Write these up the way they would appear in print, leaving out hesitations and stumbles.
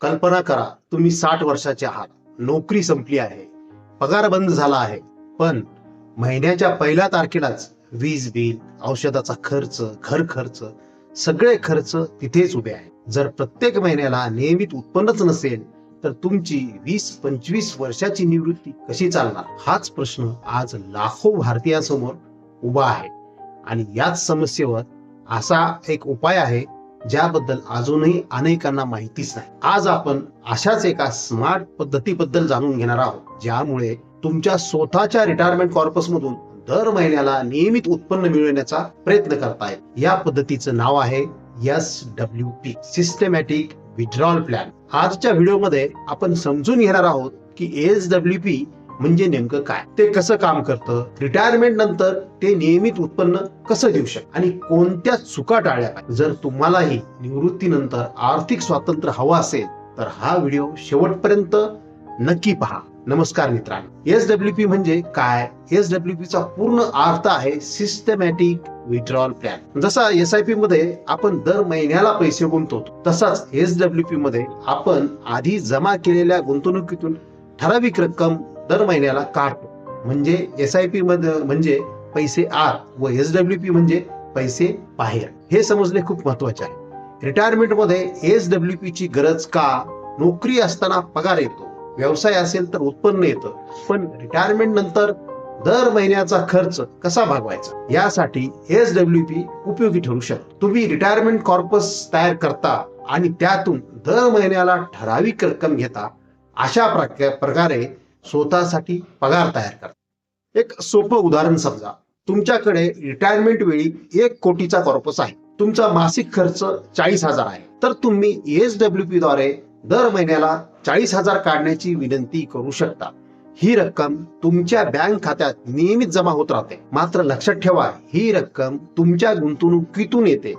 कल्पना करा, तुम्ही 60 वर्षाचे आहात, नोकरी संपली आहे, पगार बंद झाला आहे, पण महिन्याच्या पहिल्या तारखेलाच वीज बिल, औषधाचा खर्च, घर खर्च, सगळे खर्च तिथेच उभे आहे. जर प्रत्येक महिन्याला नियमित उत्पन्नच नसेल तर तुमची 20-25 वर्षाची निवृत्ती कशी चालणार? हाच प्रश्न आज लाखो भारतीयांसमोर उभा आहे. आणि याच समस्येवर असा एक उपाय आहे ज्याबद्दल अजूनही अनेकांना माहितीच नाही. आज आपण अशाच एका स्मार्ट पद्धतीबद्दल जाणून घेणार आहोत, ज्यामुळे तुमच्या स्वतःच्या रिटायरमेंट कॉर्पस मधून दर महिन्याला नियमित उत्पन्न मिळवण्याचा प्रयत्न करतायत. या पद्धतीचं नाव आहे SWP, सिस्टमॅटिक विड्रॉल प्लॅन. आजच्या व्हिडिओमध्ये आपण समजून घेणार आहोत की SWP म्हणजे नेमकं काय, ते कसं काम करतं, रिटायरमेंट नंतर ते नियमित उत्पन्न कसं देऊ शकतं आणि कोणत्या चुका टाळल्या पाहिजे. जर तुम्हालाही निवृत्तीनंतर आर्थिक स्वातंत्र्य हवं असेल तर हा व्हिडिओ शेवटपर्यंत नक्की पहा. नमस्कार मित्रांनो, SWP म्हणजे काय? SWP चा पूर्ण अर्थ आहे सिस्टमॅटिक विड्रॉल प्लॅन. जसा SIP मध्ये आपण दर महिन्याला पैसे गुंतवतो, तसाच SWP मध्ये आपण आधी जमा केलेल्या गुंतवणुकीतून ठराविक रक्कम दर महिन्याला काढतो. म्हणजे SIP मध्ये म्हणजे पैसे आत व SWP म्हणजे पैसे बाहेर. हे समजणे खूप महत्वाचे आहे. रिटायरमेंट मध्ये SWP ची गरज का? नोकरी असताना पगार येतो, व्यवसाय असेल तर उत्पन्न येतं, पण रिटायरमेंट नंतर दर महिन्याचा खर्च कसा भागवायचा यासाठी SWP उपयोगी ठरू शकतो. तुम्ही रिटायरमेंट कॉर्पस तयार करता आणि त्यातून दर महिन्याला ठराविक रक्कम घेता. अशा प्रकारे स्वतःसाठी पगार तयार करता. एक सोपं उदाहरण समजा, तुमच्याकडे रिटायरमेंट वेळी 1 कोटीचा कॉर्पस आहे. तुमचा मासिक खर्च 40,000 आहे. तर तुम्ही SWP द्वारे दर महिन्याला 40,000 काढण्याची विनंती करू शकता. ही रक्कम तुमच्या बँक खात्यात नियमित जमा होत राहते. मात्र लक्षात ठेवा, ही रक्कम तुमच्या गुंतवणुकीतून येते.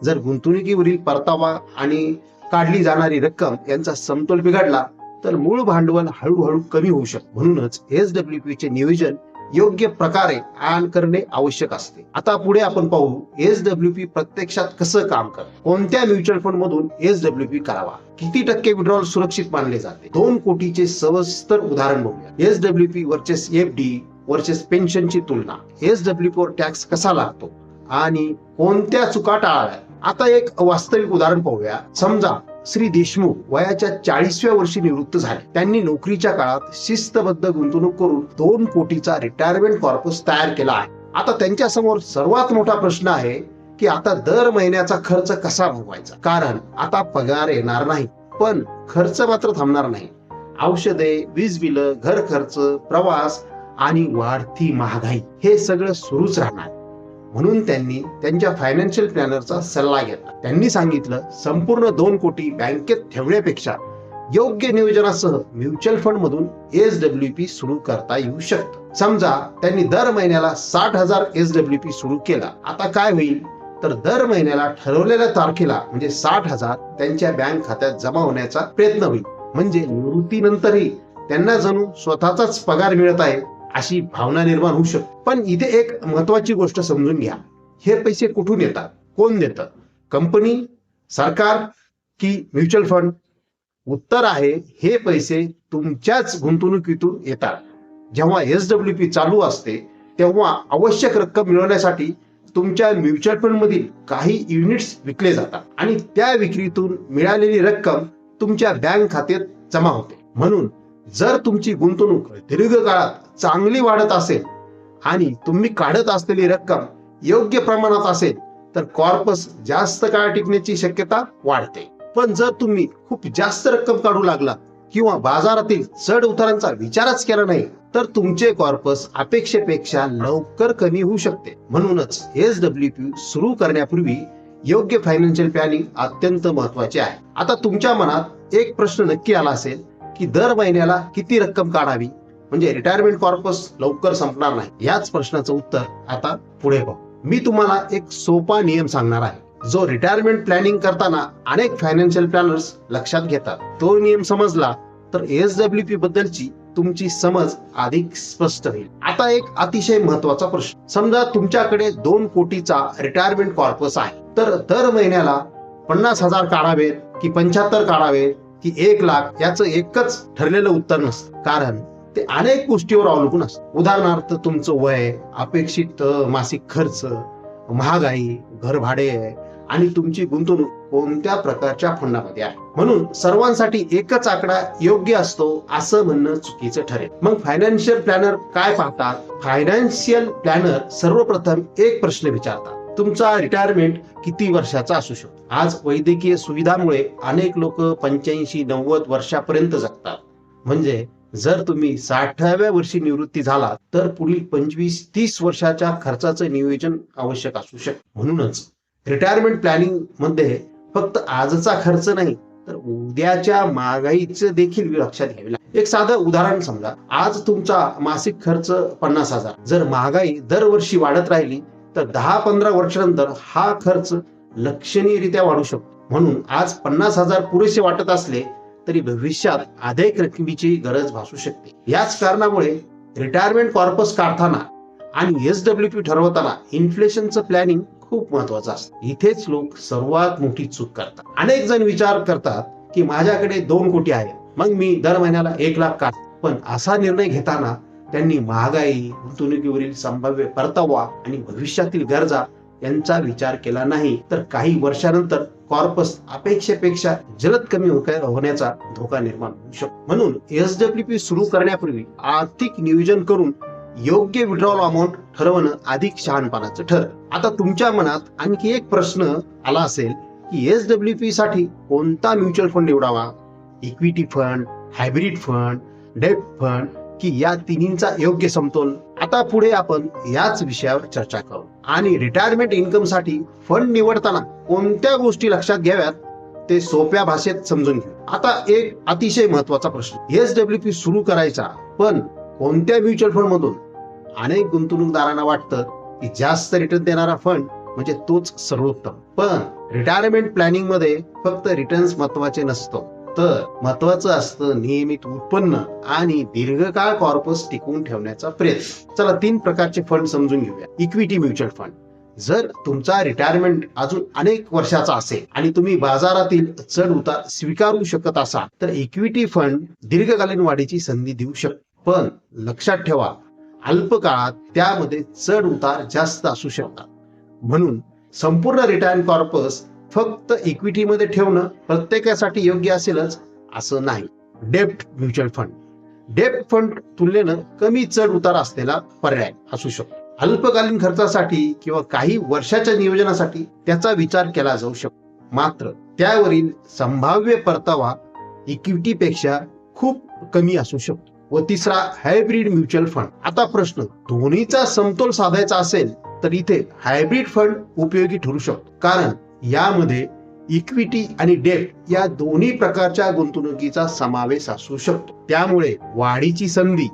जर गुंतवणुकीवरील परतावा आणि काढली जाणारी रक्कम यांचा समतोल बिघडला तर मूळ भांडवल हळूहळू कमी होऊ शकते. म्हणूनच SWP चे नियोजन योग्य प्रकारे करणे आवश्यक असते. आता पुढे आपण पाहू SWP प्रत्यक्षात कसं काम करते. कोणत्या म्युच्युअल फंड मधून SWP करावा, किती टक्के विड्रॉल सुरक्षित मानले जाते. 2 कोटीचे सविस्तर उदाहरण बघूया. SWP वर्सेस FD वर्सेस पेन्शनची तुलना, SWP वर टॅक्स कसा लागतो आणि कोणत्या चुका टाळाव्या. आता एक वास्तविक उदाहरण पाहूया. समजा श्री देशमुख वयाच्या 40व्या वर्षी निवृत्त झाले. त्यांनी नोकरीच्या काळात शिस्तबद्ध गुंतवणूक करून 2 कोटीचा रिटायरमेंट कॉर्पस तयार केला आहे. आता त्यांच्या समोर सर्वात मोठा प्रश्न आहे की आता दर महिन्याचा खर्च कसा भागवायचा. कारण आता पगार येणार नाही, पण खर्च मात्र थांबणार नाही. औषधे, वीज बिल, घर खर्च, प्रवास आणि वाढती महागाई हे सगळं सुरूच राहणार. म्हणून त्यांनी त्यांच्या फायनान्शियल प्लॅनरचा सल्ला घेतला. त्यांनी सांगितलं, संपूर्ण 2 कोटी बँकेत ठेवण्यापेक्षा योग्य नियोजनासह म्युच्युअल फंड मधून SWP सुरू करता येऊ शकतं. समजा त्यांनी दर महिन्याला 60,000 SWP सुरू केला. आता काय होईल तर दर महिन्याला ठरवलेल्या तारखेला म्हणजे 60,000 त्यांच्या बँक खात्यात जमा होण्याचा प्रयत्न होईल. म्हणजे निवृत्तीनंतरही त्यांना जणू स्वतःचाच पगार मिळत आहे अशी भावना निर्माण होऊ शकते. पण इथे एक महत्वाची गोष्ट समजून घ्या, हे पैसे कुठून येतात, कोण देतं, कंपनी, सरकार की म्युच्युअल फंड? उत्तर आहे, हे पैसे तुमच्याच गुंतवणुकीतून येतात. जेव्हा SWP चालू असते तेव्हा आवश्यक रक्कम मिळवण्यासाठी तुमच्या म्युच्युअल फंड मधील काही युनिट्स विकले जातात आणि त्या विक्रीतून मिळालेली रक्कम तुमच्या बँक खात्यात जमा होते. म्हणून जर तुमची गुंतवणूक दीर्घकाळात चांगली वाढत असेल आणि तुम्ही काढत असलेली रक्कम योग्य प्रमाणात असेल तर कॉर्पस जास्त काळ टिकण्याची शक्यता वाढते. पण जर तुम्ही खूप जास्त रक्कम काढू लागला किंवा बाजारातील चढ उतारांचा विचारच केला नाही तर तुमचे कॉर्पस अपेक्षेपेक्षा लवकर कमी होऊ शकते. म्हणूनच SWP सुरू करण्यापूर्वी योग्य फायनान्शियल प्लॅनिंग अत्यंत महत्वाचे आहे. आता तुमच्या मनात एक प्रश्न नक्की आला असेल की दर महिन्याला किती रक्कम काढावी म्हणजे रिटायरमेंट कॉर्पस लवकर संपणार नाही. याच प्रश्नाचं उत्तर आता पुढे पाहू. मी तुम्हाला एक सोपा नियम सांगणार आहे जो रिटायरमेंट प्लॅनिंग करताना अनेक फायनान्शियल प्लॅनर्स लक्षात घेतात. तो नियम समजला तर SWP बद्दलची तुमची समज अधिक स्पष्ट होईल. आता एक अतिशय महत्वाचा प्रश्न, समजा तुमच्याकडे 2 कोटीचा रिटायरमेंट कॉर्पस आहे, तर दर महिन्याला 50,000 काढावेत की 75 काढावेत की 1 लाख याचं एकच ठरलेलं उत्तर नसतं, कारण ते अनेक गोष्टीवर अवलंबून असतं. उदाहरणार्थ तुमचं वय, अपेक्षित मासिक खर्च, महागाई, घर भाडे आणि तुमची गुंतवणूक कोणत्या प्रकारच्या फंडामध्ये आहे. म्हणून सर्वांसाठी एकच आकडा योग्य असतो असं म्हणणं चुकीचं ठरेल. मग फायनान्शियल प्लॅनर काय पाहतात? फायनान्शियल प्लॅनर सर्वप्रथम एक प्रश्न विचारतात, तुमचा रिटायरमेंट किती वर्षाचा असू शकतो? आज वैद्यकीय सुविधांमुळे अनेक लोक 85-90 वर्षापर्यंत जगतात. म्हणजे जर तुम्ही 60व्या वर्षी निवृत्ती झालात तर पुढील 25-30 वर्षाच्या खर्चाचं नियोजन आवश्यक असू शकतं. म्हणूनच रिटायरमेंट प्लॅनिंग मध्ये फक्त आजचा खर्च नाही तर उद्याच्या महागाईचं देखील लक्षात घ्यावे लागेल. एक साधं उदाहरण समजा, आज तुमचा मासिक खर्च 50,000, जर महागाई दरवर्षी वाढत राहिली तर 10-15 वर्षानंतर हा खर्च लक्षणीयरित्या वाढू शकतो. म्हणून आज 50,000 पुरेसे वाटत असले तरी भविष्यात अधिक रकमेची गरज भासू शकते. याच कारणामुळे रिटायरमेंट कॉर्पस काढताना आणि SWP ठरवताना इन्फ्लेशनचं प्लॅनिंग खूप महत्वाचं असतं. इथेच लोक सर्वात मोठी चूक करतात. अनेक जण विचार करतात की माझ्याकडे 2 कोटी आहे, मग मी दर महिन्याला 1 लाख काढतो. पण असा निर्णय घेताना त्यांनी महागाई, गुंतवणुकीवरील संभाव्य परतावा आणि भविष्यातील गरजा यांचा विचार केला नाही तर काही वर्षानंतर कॉर्पस अपेक्षेपेक्षा जलद कमी होण्याचा धोका निर्माण होऊ शकतो. म्हणून SWP सुरू करण्यापूर्वी आर्थिक नियोजन करून योग्य विड्रॉल अमाउंट ठरवणं अधिक शहाणपणाचं ठरेल. आता तुमच्या मनात आणखी एक प्रश्न आला असेल की SWP साठी कोणता म्युच्युअल फंड निवडावा? Equity fund, hybrid fund, debt fund की या तिन्हींचा योग्य समतोल? आता पुढे आपण याच विषयावर चर्चा करू आणि रिटायरमेंट इन्कम साठी फंड निवडताना कोणत्या गोष्टी लक्षात घ्याव्यात ते सोप्या भाषेत समजून घेऊ. आता एक अतिशय महत्वाचा प्रश्न, SWP सुरू करायचा पण कोणत्या म्युच्युअल फंड मधून? अनेक गुंतवणूकदारांना वाटतं की जास्त रिटर्न देणारा फंड म्हणजे तोच सर्वोत्तम. पण रिटायरमेंट प्लॅनिंग मध्ये फक्त रिटर्न्स महत्वाचे नसतं, तर महत्वाचं असतं नियमित उत्पन्न आणि दीर्घकाळ कॉर्पस टिकवून ठेवण्याचा प्रयत्न. चला 3 प्रकारचे फंड समजून घेऊया. इक्विटी म्युच्युअल फंड, जर तुमचा रिटायरमेंट अजून अनेक वर्षाचा असेल आणि तुम्ही बाजारातील चढ उतार स्वीकारू शकत असाल तर इक्विटी फंड दीर्घकालीन वाढीची संधी देऊ शकतो. पण लक्षात ठेवा, अल्प काळात त्यामध्ये चढ उतार जास्त असू शकतात. म्हणून संपूर्ण रिटायर्ड कॉर्पस फक्त इक्विटीमध्ये ठेवणं प्रत्येकासाठी योग्य असेलच असं नाही. डेब्ट म्युच्युअल फंड, डेब्ट फंड तुलनेनं कमी चढ उतार असलेला पर्याय असू शकतो. अल्पकालीन खर्चासाठी किंवा काही वर्षाच्या नियोजनासाठी त्याचा विचार केला जाऊ शकतो, मात्र त्यावरील संभाव्य परतावा इक्विटीपेक्षा खूप कमी असू शकतो. व तिसरा हायब्रिड म्युच्युअल फंड. आता प्रश्न, दोन्हीचा समतोल साधायचा असेल तर इथे हायब्रिड फंड उपयोगी ठरू शकतो, कारण यामध्ये इक्विटी आणि डेट या दोन्ही प्रकारच्या गुंतवणुकीचा समावेश असू शकतो. त्यामुळे वाढीची संधी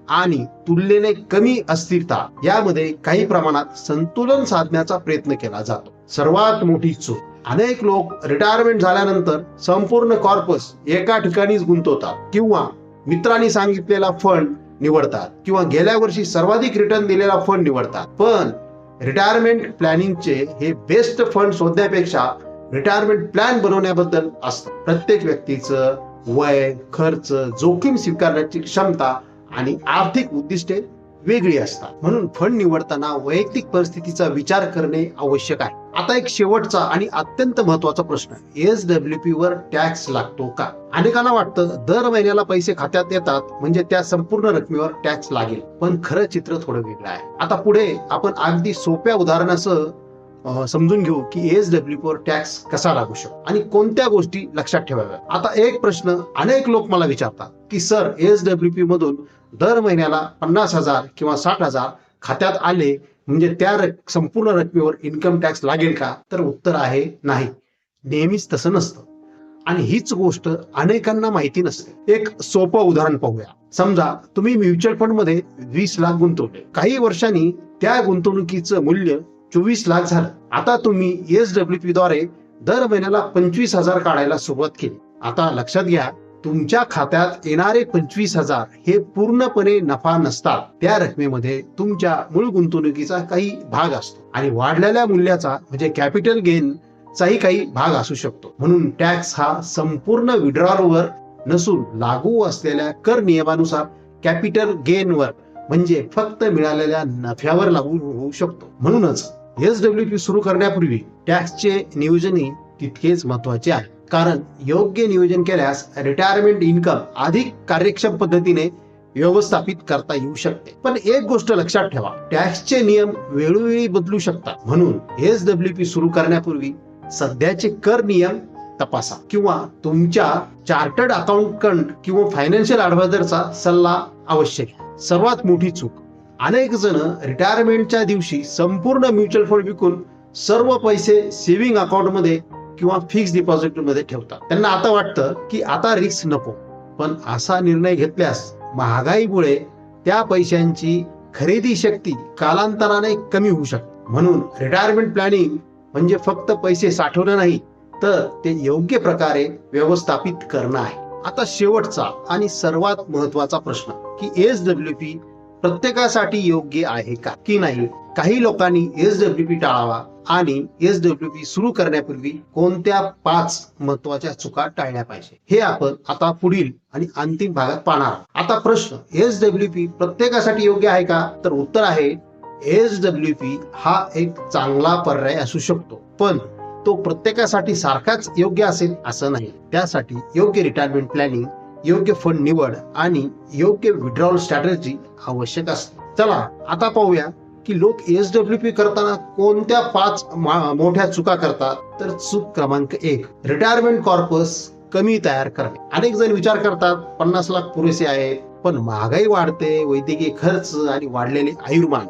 आणि तुलनेने कमी अस्थिरता यामध्ये काही प्रमाणात संतुलन साधण्याचा प्रयत्न केला जातो. सर्वात मोठी चूक, अनेक लोक रिटायरमेंट झाल्यानंतर संपूर्ण कॉर्पस एका ठिकाणीच गुंतवतात किंवा मित्रांनी सांगितलेला फंड निवडतात किंवा गेल्या वर्षी सर्वाधिक रिटर्न दिलेला फंड निवडतात. पण रिटायरमेंट प्लॅनिंगचे हे बेस्ट फंड शोधण्यापेक्षा रिटायरमेंट प्लॅन बनवण्याबद्दल असतं. प्रत्येक व्यक्तीचं वय, खर्च, जोखीम स्वीकारण्याची क्षमता आणि आर्थिक उद्दिष्टे वेगळी असतात. म्हणून फंड निवडताना वैयक्तिक परिस्थितीचा विचार करणे आवश्यक आहे. आता एक शेवटचा आणि अत्यंत महत्वाचा प्रश्न, SWP वर टॅक्स लागतो का? अनेकांना वाटतं दर महिन्याला पैसे खात्यात येतात म्हणजे त्या संपूर्ण रकमेवर टॅक्स लागेल, पण खरं चित्र थोडं वेगळं आहे. आता पुढे आपण अगदी सोप्या उदाहरणासह समजून घेऊ की SWP वर टॅक्स कसा लागू शकतो आणि कोणत्या गोष्टी लक्षात ठेवाव्या. आता एक प्रश्न अनेक लोक मला विचारतात की सर, SWP मधून दर महिन्याला 50,000 किंवा 60,000 खात्यात आले म्हणजे त्या संपूर्ण रकमेवर इन्कम टॅक्स लागेल का? तर उत्तर आहे नाही, नेहमीच तसं नसतं आणि हीच गोष्ट अनेकांना माहिती नसते. एक सोपं उदाहरण पाहूया. समजा तुम्ही म्युच्युअल फंड मध्ये 20 लाख गुंतवले, काही वर्षांनी त्या गुंतवणुकीचं मूल्य 24 लाख झालं. आता तुम्ही SWP द्वारे दर महिन्याला 25,000 काढायला सुरुवात केली. आता लक्षात घ्या, तुमच्या खात्यात येणारे 25,000 हे पूर्णपणे नफा नसतात. त्या रकमेमध्ये तुमच्या मूळ गुंतवणुकीचा काही भाग असतो आणि वाढलेल्या मूल्याचा म्हणजे कॅपिटल गेन चाही काही भाग असू शकतो. म्हणून टॅक्स हा संपूर्ण विड्रॉलवर नसून लागू असलेल्या कर नियमानुसार कॅपिटल गेनवर म्हणजे फक्त मिळालेल्या नफ्यावर लागू होऊ शकतो. म्हणूनच SWP सुरू करण्यापूर्वी टॅक्सचे नियोजनही तितकेच महत्वाचे आहे. कारण योग्य नियोजन केल्यास रिटायरमेंट इन्कम अधिक कार्यक्षम पद्धतीने व्यवस्थापित करता येऊ शकते. पण एक गोष्ट लक्षात ठेवा, टॅक्सचे नियम वेळोवेळी बदलू शकतात. म्हणून SWP सुरू करण्यापूर्वी सध्याचे कर नियम तपासा किंवा तुमच्या चार्टर्ड अकाउंटंट किंवा फायनान्शियल ॲडवायझरचा सल्ला अवश्य घ्या. सर्वात मोठी चूक, अनेक जण रिटायरमेंटच्या दिवशी संपूर्ण म्युच्युअल फंड विकून सर्व पैसे सेव्हिंग अकाउंटमध्ये किंवा फिक्स डिपॉझिट मध्ये ठेवतात. त्यांना आता वाटतं की आता रिस्क नको. पण असा निर्णय घेतल्यास महागाईमुळे त्या पैशांची खरेदी शक्ती कालांतराने कमी होऊ शकते. म्हणून रिटायरमेंट प्लॅनिंग म्हणजे फक्त पैसे साठवणं नाही, तर ते योग्य प्रकारे व्यवस्थापित करणं आहे. आता शेवटचा आणि सर्वात महत्वाचा प्रश्न की SWP प्रत्येकासाठी योग्य आहे का की नाही. काही लोकांनी SWP टाळावा आणि SWP सुरू करण्यापूर्वी कोणत्या 5 महत्वाच्या चुका टाळल्या पाहिजे हे आपण आता पुढील आणि अंतिम भागात पाहणार. आता प्रश्न, SWP प्रत्येकासाठी योग्य आहे का? तर उत्तर आहे SWP हा एक चांगला पर्याय असू शकतो, पण तो प्रत्येकासाठी सारखाच योग्य असेल असं नाही. त्यासाठी योग्य रिटायरमेंट प्लॅनिंग, योग्य फंड निवड आणि योग्य विड्रॉल स्ट्रॅटेजी आवश्यक असते. चला आता पाहूया की लोक SWP करताना कोणत्या 5 मोठ्या चुका करतात. तर चूक क्रमांक 1, रिटायरमेंट कॉर्पस कमी तयार करणे. अनेक जण विचार करतात 50 लाख पुरेसे आहेत, पण महागाई वाढते, वैद्यकीय खर्च आणि वाढलेले आयुर्मान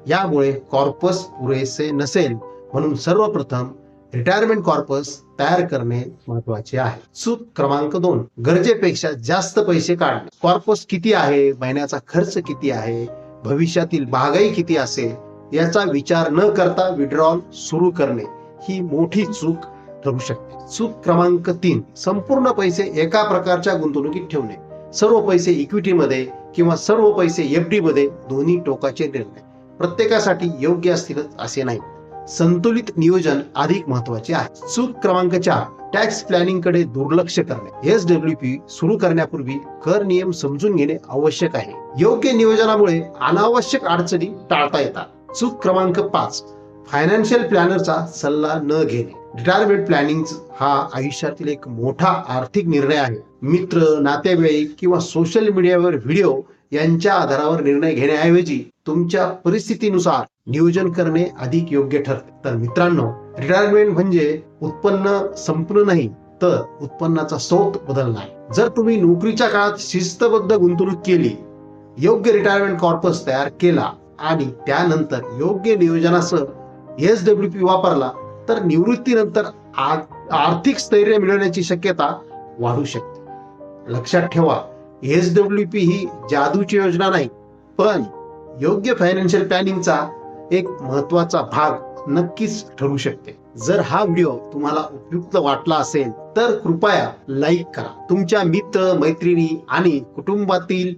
यामुळे कॉर्पस पुरेसे नसेल. म्हणून सर्वप्रथम रिटायरमेंट कॉर्पस तयार करणे महत्वाचे आहे. चूक क्रमांक 2, गरजेपेक्षा जास्त पैसे काढणे. कॉर्पस किती आहे, महिन्याचा खर्च किती आहे, भविष्यातील महागाई किती असेल याचा विचार न करता विड्रॉल सुरू करणे ही मोठी चूक ठरू शकते. चूक क्रमांक 3, संपूर्ण पैसे एका प्रकारच्या गुंतवणुकीत ठेवणे. सर्व पैसे इक्विटीमध्ये किंवा सर्व पैसे FD मध्ये, दोन्ही टोकाचे निर्णय प्रत्येकासाठी योग्य असतीलच असे नाही. संतुलित नियोजन अधिक महत्वाचे आहे. चूक क्रमांक 4, टॅक्स प्लॅनिंग कडे दुर्लक्ष करणे. SWP सुरू करण्यापूर्वी कर नियम समजून घेणे आवश्यक आहे. योग्य नियोजनामुळे अनावश्यक अडचणी टाळता येतात. चूक क्रमांक 5, फायनान्शियल प्लॅनरचा सल्ला न घेणे. रिटायरमेंट प्लॅनिंग हा आयुष्यातील एक मोठा आर्थिक निर्णय आहे. मित्र, नातेवाईक किंवा सोशल मीडियावर व्हिडिओ यांच्या आधारावर निर्णय घेण्याऐवजी तुमच्या परिस्थितीनुसार नियोजन करणे अधिक योग्य ठरते. तर मित्रांनो, रिटायरमेंट म्हणजे उत्पन्न संपणं नाही, तर उत्पन्नाचा स्रोत बदलणं आहे. जर तुम्ही नोकरीच्या काळात शिस्तबद्ध गुंतवणूक केली, योग्य रिटायरमेंट कॉर्पस तयार केला आणि त्यानंतर योग्य नियोजनासह SWP वापरला, तर निवृत्तीनंतर आर्थिक स्थैर्य मिळवण्याची शक्यता वाढू शकते. लक्षात ठेवा, SWP ही जादूची योजना नाही, पण योग्य फायनान्शियल प्लॅनिंगचा एक महत्वाचा भाग नक्कीच ठरू शकते. जर हा व्हिडिओ तुम्हाला उपयुक्त वाटला असेल तर कृपया लाईक करा, तुमच्या मित्र, मैत्रिणी आणि कुटुंबातील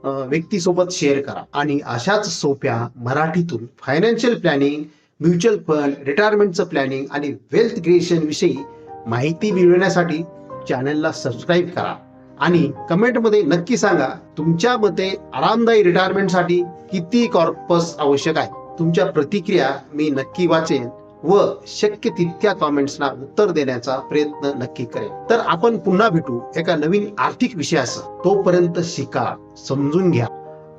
व्यक्तीसोबत शेअर करा आणि अशाच सोप्या मराठीतून फायनान्शियल प्लॅनिंग, म्युच्युअल फंड, रिटायरमेंटचं प्लॅनिंग आणि वेल्थ क्रिएशन विषयी माहिती मिळवण्यासाठी चॅनलला सबस्क्राईब करा आणि कमेंटमध्ये नक्की सांगा तुमच्या मते आरामदायी रिटायरमेंटसाठी किती कॉर्पस आवश्यक आहे. तुमच्या प्रतिक्रिया मी नक्की वाचेन व शक्य तितक्या कॉमेंट्सना उत्तर देण्याचा प्रयत्न नक्की करेन. तर आपण पुन्हा भेटू एका नवीन आर्थिक विषयासह. तोपर्यंत शिका, समजून घ्या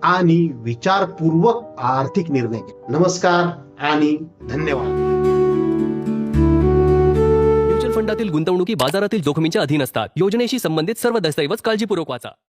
आणि विचारपूर्वक आर्थिक निर्णय घ्या. नमस्कार आणि धन्यवाद. म्युच्युअल फंडातील गुंतवणुकी बाजारातील जोखमीच्या अधीन असतात. योजनेशी संबंधित सर्व दस्तऐवज काळजीपूर्वक वाचा.